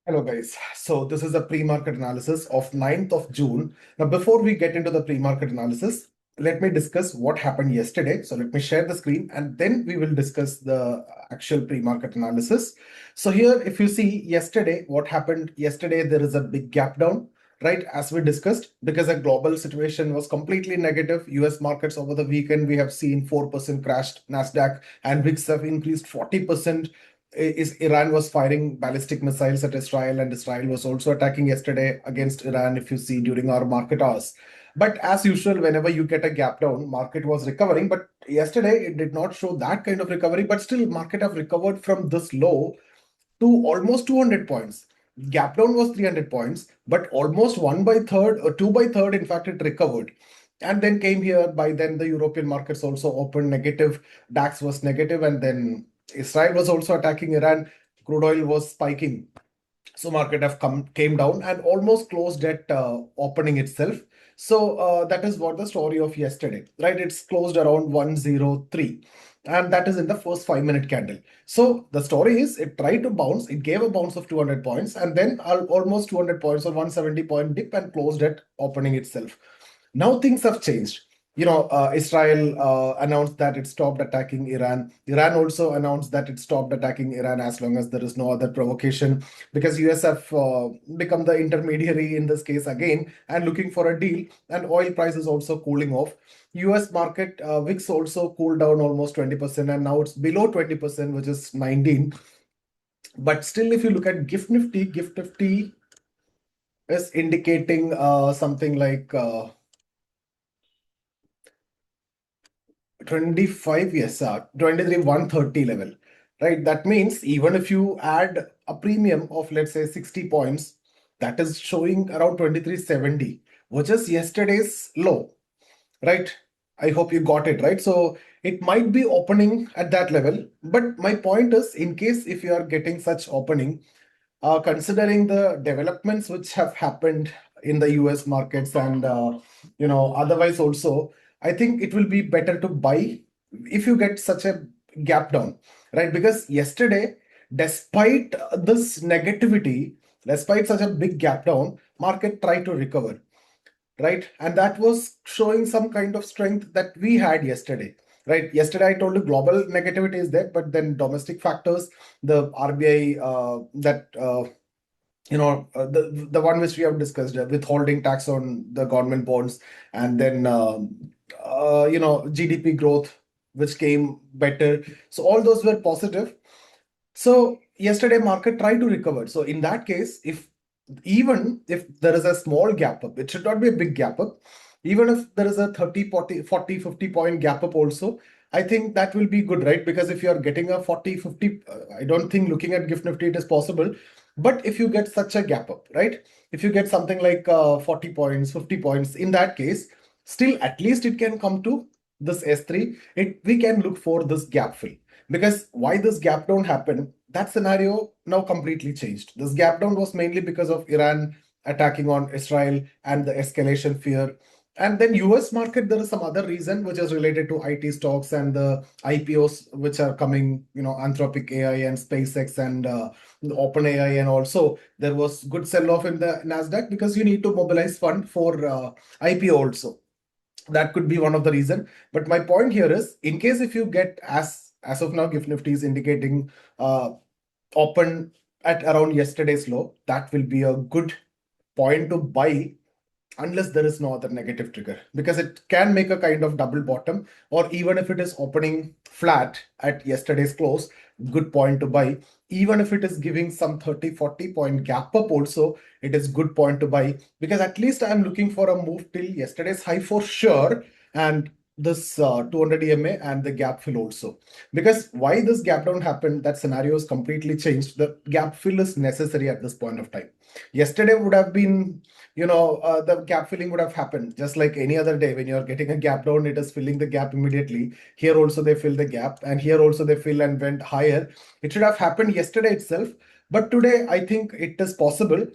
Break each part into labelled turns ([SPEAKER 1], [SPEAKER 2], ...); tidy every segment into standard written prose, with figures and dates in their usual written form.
[SPEAKER 1] Hello guys. So this is a pre-market analysis of 9th of June. Now before we get into the pre-market analysis, let me discuss what happened yesterday. So let me share the screen and then we will discuss the actual pre-market analysis. So here if you see yesterday, what happened yesterday, there is a big gap down, right? As we discussed, because the global situation was completely negative. US markets over the weekend, we have seen 4% crashed, Nasdaq and VIX have increased 40%. Iran was firing ballistic missiles at Israel, and Israel was also attacking yesterday against Iran, if you see during our market hours. But as usual, whenever you get a gap down, market was recovering. But yesterday, it did not show that kind of recovery. But still, market have recovered from this low to almost 200 points. Gap down was 300 points, but almost 1/3 or 2/3, in fact, it recovered. And then came here. By then, the European markets also opened negative. DAX was negative, and then Israel was also attacking Iran. Crude oil was spiking. So market have came down and almost closed at opening itself. So that is what the story of yesterday, right? It's closed around 103. And that is in the first 5-minute candle. So the story is it tried to bounce. It gave a bounce of 200 points and then almost 200 points or 170 point dip and closed at opening itself. Now things have changed. Israel announced that it stopped attacking Iran. Iran also announced that it stopped attacking Iran as long as there is no other provocation, because US have become the intermediary in this case again and looking for a deal, and oil prices also cooling off. US market VIX also cooled down almost 20%, and now it's below 20%, which is 19. But still, if you look at Gift Nifty is indicating something like 25, yes, 23, 130 level, right? That means even if you add a premium of, let's say, 60 points, that is showing around 2370, which is yesterday's low, right? I hope you got it, right? So it might be opening at that level. But my point is, in case if you are getting such opening, considering the developments which have happened in the US markets and otherwise also, I think it will be better to buy if you get such a gap down, right? Because yesterday, despite this negativity, despite such a big gap down, market tried to recover, right? And that was showing some kind of strength that we had yesterday, right? Yesterday, I told you global negativity is there, but then domestic factors, the RBI, the one which we have discussed, withholding tax on the government bonds, and then GDP growth, which came better. So all those were positive. So yesterday market tried to recover. So in that case, even if there is a small gap up, it should not be a big gap up. Even if there is a 30, 40, 50 point gap up also, I think that will be good, right? Because if you are getting a 40, 50, I don't think looking at Gift Nifty it is possible. But if you get such a gap up, right? If you get something like 40 points, 50 points, in that case, still at least it can come to this S3. We can look for this gap fill. Because why this gap down happened, that scenario now completely changed. This gap down was mainly because of Iran attacking on Israel and the escalation fear. And then US market, there is some other reason which is related to IT stocks and the IPOs which are coming, Anthropic AI and SpaceX and OpenAI, and also there was good sell-off in the Nasdaq because you need to mobilize fund for IPO also. That could be one of the reason. But my point here is, in case if you get as of now, Gift Nifty is indicating open at around yesterday's low, that will be a good point to buy unless there is no other negative trigger, because it can make a kind of double bottom, or even if it is opening flat at yesterday's close, good point to buy. Even if it is giving some 30, 40 point gap up also, it is good point to buy, because at least I'm looking for a move till yesterday's high for sure, and this 200 EMA and the gap fill also. Because why this gap down happened, that scenario is completely changed. The gap fill is necessary at this point of time. Yesterday would have been, the gap filling would have happened just like any other day. When you're getting a gap down, it is filling the gap immediately. Here also they fill the gap, and here also they fill and went higher. It should have happened yesterday itself, but today I think it is possible.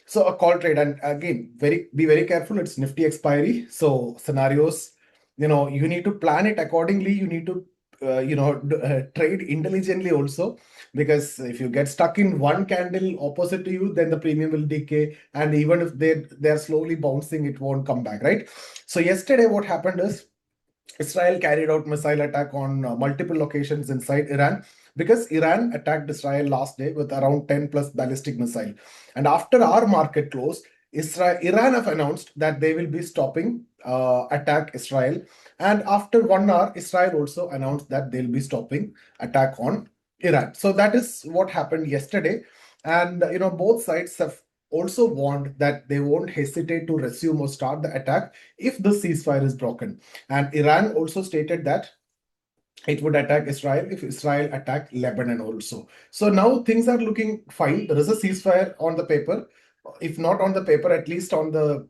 [SPEAKER 1] So a call trade, and again, be very careful. It's Nifty expiry, so scenarios, you need to plan it accordingly. You need to trade intelligently also, because if you get stuck in one candle opposite to you, then the premium will decay, and even if they're slowly bouncing, it won't come back, right? So yesterday what happened is Israel carried out missile attack on multiple locations inside Iran, because Iran attacked Israel last day with around 10 plus ballistic missile. And after our market close, Iran have announced that they will be stopping attack Israel. And after 1 hour, Israel also announced that they'll be stopping attack on Iran. So that is what happened yesterday. And both sides have also warned that they won't hesitate to resume or start the attack if the ceasefire is broken. And Iran also stated that it would attack Israel if Israel attacked Lebanon also. So now things are looking fine. There is a ceasefire on the paper. If not on the paper, at least on the,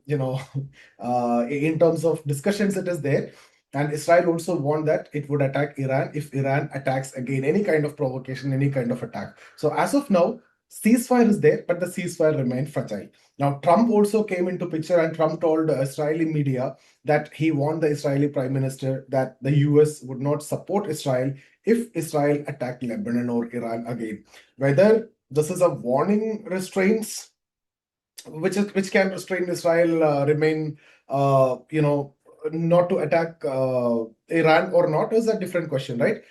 [SPEAKER 1] in terms of discussions, it is there. And Israel also warned that it would attack Iran if Iran attacks again, any kind of provocation, any kind of attack. So as of now, ceasefire is there, but the ceasefire remained fragile. Now, Trump also came into picture, and Trump told Israeli media that he warned the Israeli prime minister that the US would not support Israel if Israel attacked Lebanon or Iran again. Whether this is a warning restraints, which can restrain Israel remain, not to attack Iran or not, is a different question, right?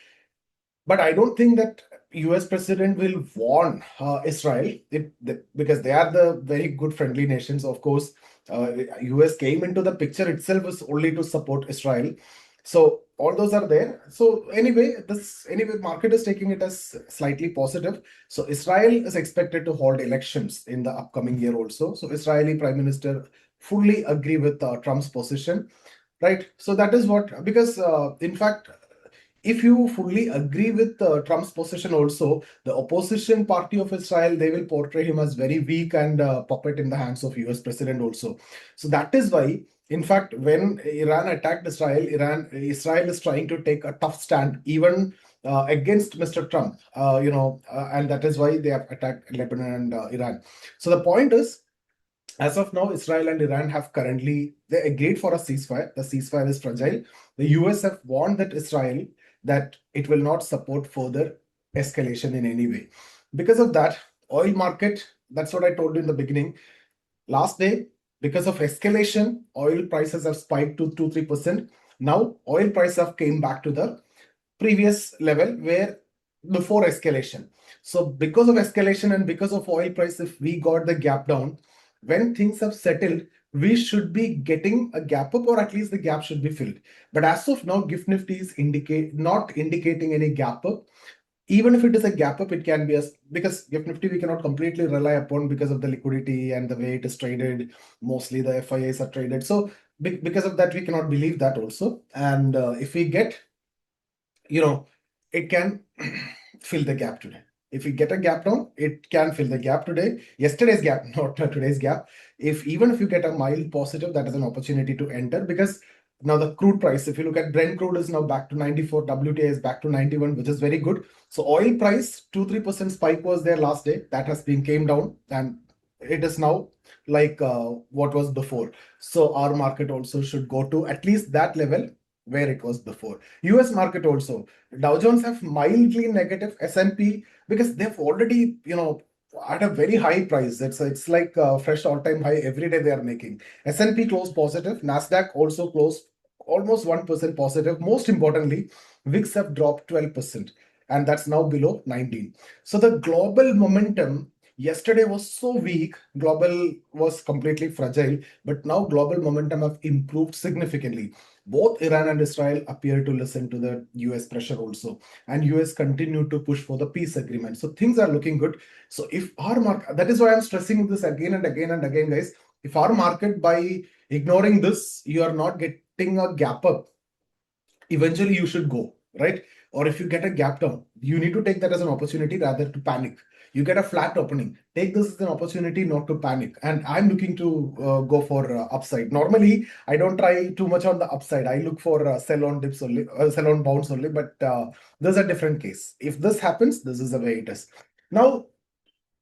[SPEAKER 1] But I don't think that US president will warn Israel, because they are the very good friendly nations. Of course, US came into the picture itself is only to support Israel. So all those are there. So anyway, market is taking it as slightly positive. So Israel is expected to hold elections in the upcoming year also. So Israeli Prime Minister fully agree with Trump's position, right? So that is what, because in fact, if you fully agree with Trump's position also, the opposition party of Israel, they will portray him as very weak and puppet in the hands of US president also. So that is why, in fact, when Iran attacked Israel is trying to take a tough stand, even against Mr. Trump, and that is why they have attacked Lebanon and Iran. So the point is, as of now, Israel and Iran have currently they agreed for a ceasefire. The ceasefire is fragile. The US have warned that Israel that it will not support further escalation in any way. Because of that, oil market, that's what I told you in the beginning. Last day, because of escalation, oil prices have spiked to 2-3%. Now, oil prices have came back to the previous level where before escalation. So because of escalation and because of oil price, if we got the gap down, when things have settled, we should be getting a gap up, or at least the gap should be filled. But as of now, Gift Nifty is not indicating any gap up. Even if it is a gap up, it can be because Gift Nifty we cannot completely rely upon because of the liquidity and the way it is traded. Mostly the FIAs are traded. So because of that, we cannot believe that also. And if we get, it can fill the gap today. If we get a gap down, it can fill the gap today. Yesterday's gap, not today's gap. Even if you get a mild positive, that is an opportunity to enter, because now the crude price, if you look at Brent crude is now back to 94, WTI is back to 91, which is very good. So oil price, 2-3% spike was there last day. That has been came down, and it is now like what was before. So our market also should go to at least that level where it was before. US market also, Dow Jones have mildly negative, S&P, because they've already, at a very high price. It's like a fresh all-time high every day they are making. S&P closed positive. Nasdaq also closed almost 1% positive. Most importantly, VIX have dropped 12%, and that's now below 19. So the global momentum yesterday was so weak. Global was completely fragile, but now global momentum have improved significantly. Both Iran and Israel appear to listen to the US pressure also, and US continue to push for the peace agreement. So things are looking good. So if our market, that is why I'm stressing this again and again and again, guys. If our market, by ignoring this, you are not getting a gap up, eventually you should go, right? Or if you get a gap down, you need to take that as an opportunity rather to panic. You get a flat opening, take this as an opportunity not to panic. And I'm looking to go for upside. Normally, I don't try too much on the upside. I look for sell on dips only, sell on bounce only. But there's a different case. If this happens, this is the way it is. Now,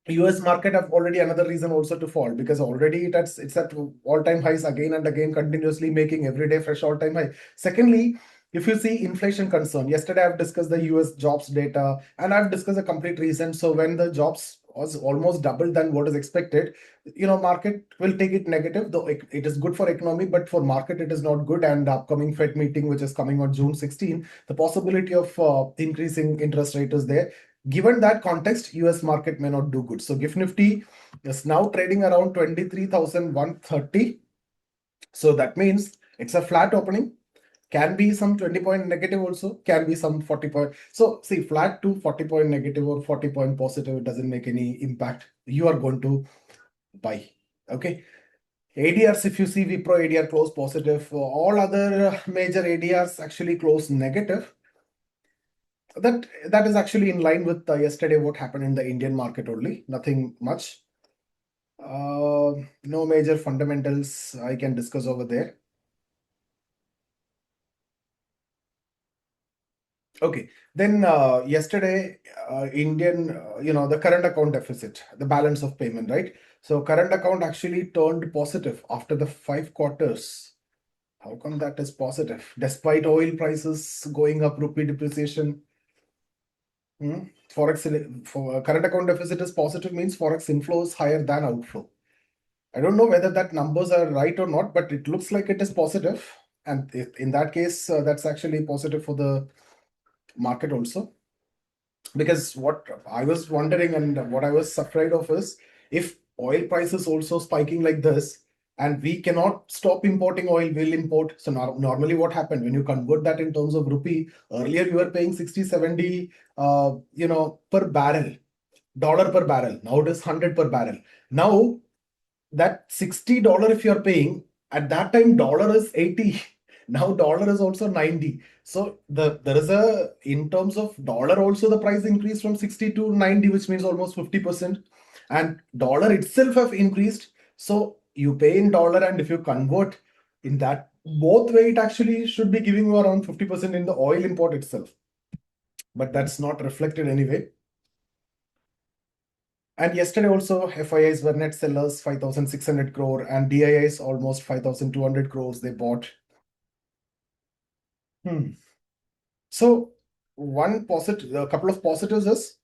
[SPEAKER 1] US market have already another reason also to fall, because already it's at all-time highs again and again, continuously making every day fresh all-time high. Secondly, If you see inflation concern, yesterday I've discussed the US jobs data and I've discussed a complete reason. So when the jobs was almost double than what is expected, market will take it negative, though it is good for economy, but for market it is not good. And the upcoming Fed meeting, which is coming on June 16, the possibility of increasing interest rate is there. Given that context, US market may not do good. So GIFT Nifty is now trading around 23,130. So that means it's a flat opening. Can be some 20-point negative also, can be some 40-point. So see, flat to 40-point negative or 40-point positive, it doesn't make any impact. You are going to buy. Okay. ADRs, if you see Wipro ADR close positive, all other major ADRs actually close negative. That is actually in line with yesterday what happened in the Indian market only. Nothing much. No major fundamentals I can discuss over there. Okay, then yesterday, Indian, the current account deficit, the balance of payment, right? So current account actually turned positive after the 5 quarters. How come that is positive? Despite oil prices going up, rupee depreciation, forex for current account deficit is positive means forex inflow is higher than outflow. I don't know whether that numbers are right or not, but it looks like it is positive. And in that case, that's actually positive for the market also. Because what I was wondering and what I was afraid of is if oil prices also spiking like this and we cannot stop importing oil, we'll import. So normally what happened when you convert that in terms of rupee, earlier you were paying 60, 70, per barrel, dollar per barrel. Now it is 100 per barrel. Now that $60 if you're paying, at that time dollar is 80. Now dollar is also 90. So there is a, in terms of dollar also, the price increased from 60 to 90, which means almost 50%. And dollar itself have increased. So you pay in dollar, and if you convert in that both way, it actually should be giving you around 50% in the oil import itself. But that's not reflected anyway. And yesterday also, FIIs were net sellers, 5,600 crore, and DIIs almost 5,200 crores they bought. So a couple of positives is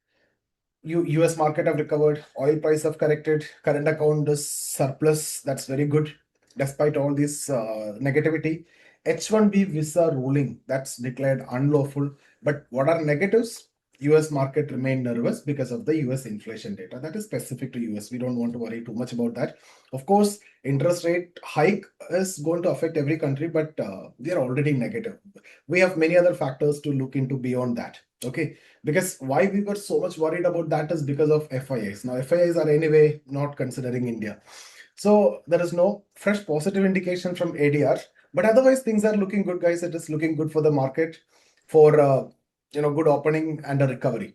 [SPEAKER 1] US market have recovered, oil price have corrected, current account is surplus. That's very good, despite all this negativity. H1B visa ruling that's declared unlawful. But what are negatives? US market remain nervous because of the US inflation data. That is specific to US. We don't want to worry too much about that. Of course, interest rate hike is going to affect every country, but they are already negative. We have many other factors to look into beyond that. Okay, because why we were so much worried about that is because of FIIs. Now, FIIs are anyway not considering India. So there is no fresh positive indication from ADR, but otherwise things are looking good, guys. It is looking good for the market for good opening and a recovery.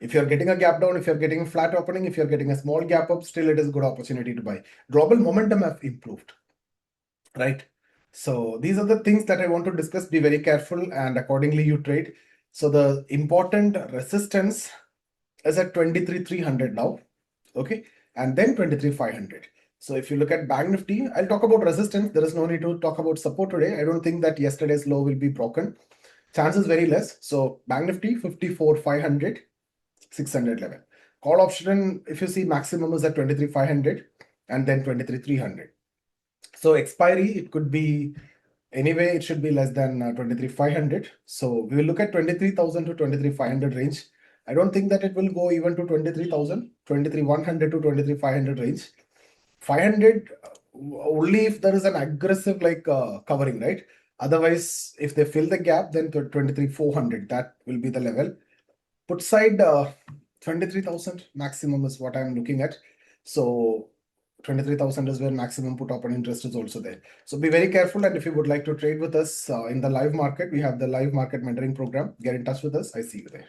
[SPEAKER 1] If you're getting a gap down, if you're getting a flat opening, if you're getting a small gap up, still it is a good opportunity to buy. Global momentum have improved, right? So these are the things that I want to discuss. Be very careful and accordingly you trade. So the important resistance is at 23,300 now, okay, and then 23,500. So if you look at Bank Nifty, I'll talk about resistance. There is no need to talk about support today. I don't think that yesterday's low will be broken. Chances very less. So Bank Nifty 54,500, 600 level. Call option, if you see, maximum is at 23,500 and then 23,300. So expiry, it could be anyway, it should be less than 23,500. So we will look at 23,000 to 23,500 range. I don't think that it will go even to 23,000, 23,100 to 23,500 range. 500 only if there is an aggressive covering, right? Otherwise, if they fill the gap, then 23,400, that will be the level. Put side 23,000 maximum is what I'm looking at. So 23,000 is where maximum put open interest is also there. So be very careful. And if you would like to trade with us in the live market, we have the live market mentoring program. Get in touch with us. I see you there.